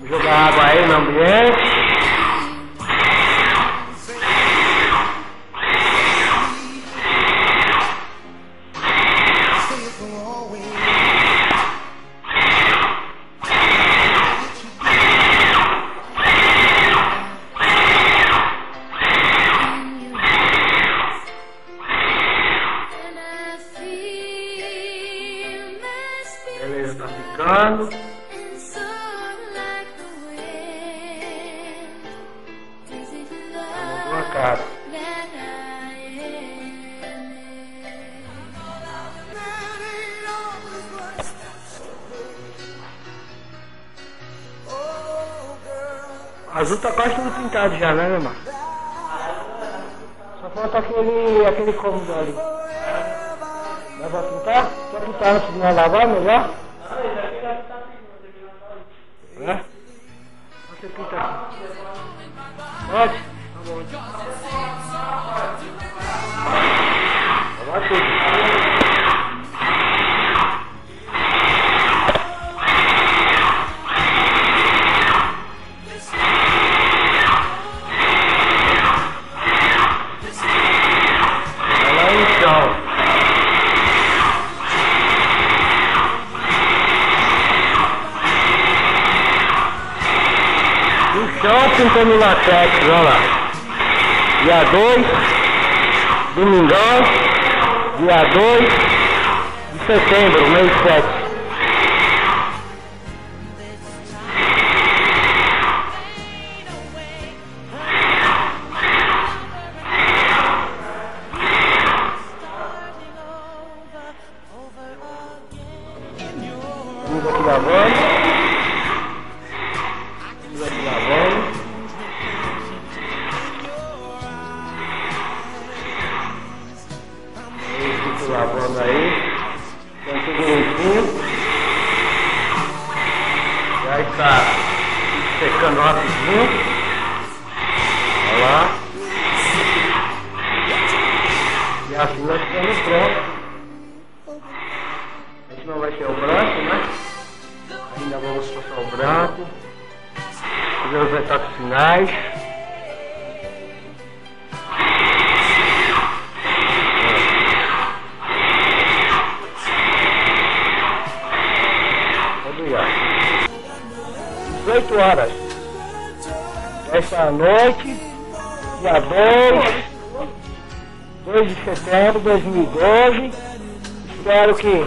Jogar água aí no ambiente. Beleza, tá ficando. Boa cara. Azul tá quase tudo pintado já, né, meu irmão? Só falta aquele cômodo ali. Dá pra pintar? Quer pintar antes de nós lavar, melhor? É? Você pinta aqui. Pode? Tá bom. Lavar tudo. Chão pintando latex, olha lá. Dia 2, domingão, dia 2 de setembro, mês 7. Estamos aqui gravando. Lavando aí, tem tudo limpinho, já está secando rapidinho, olha lá, e assim nós ficamos prontos. Esse não vai ser o branco, né? Ainda vamos passar o branco, fazer os retoques finais. Às 18 horas esta noite, dia 2 de setembro de 2012. Espero que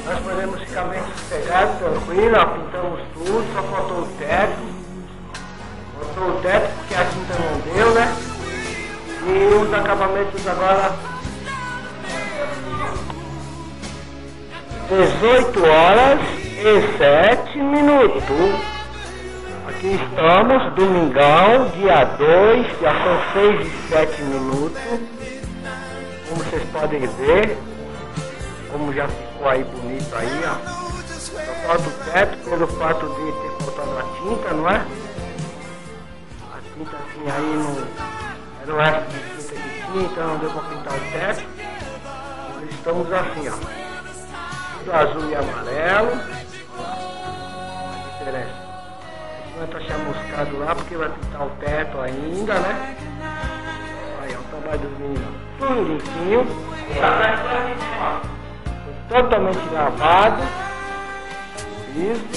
nós podemos ficar bem sossegados, tranquilo. Pintamos tudo, só faltou o teto. Faltou o teto porque a tinta não deu, né? E os acabamentos agora 18 horas e 7 minutos. Aqui estamos, domingão, dia 2, já são 6 e 7 minutos. Como vocês podem ver, como já ficou aí bonito aí, ó. Só falta o teto pelo fato de ter faltado a tinta, não é? A tinta assim aí não era o resto de tinta que tinha, então não deu para pintar o teto. Nós estamos assim, ó. Azul e amarelo. A diferença. Vai estar chamuscado lá porque vai pintar o teto ainda, né? Aí, ó, o trabalho dos meninos. Tudo limpinho. Totalmente lavado. Isso.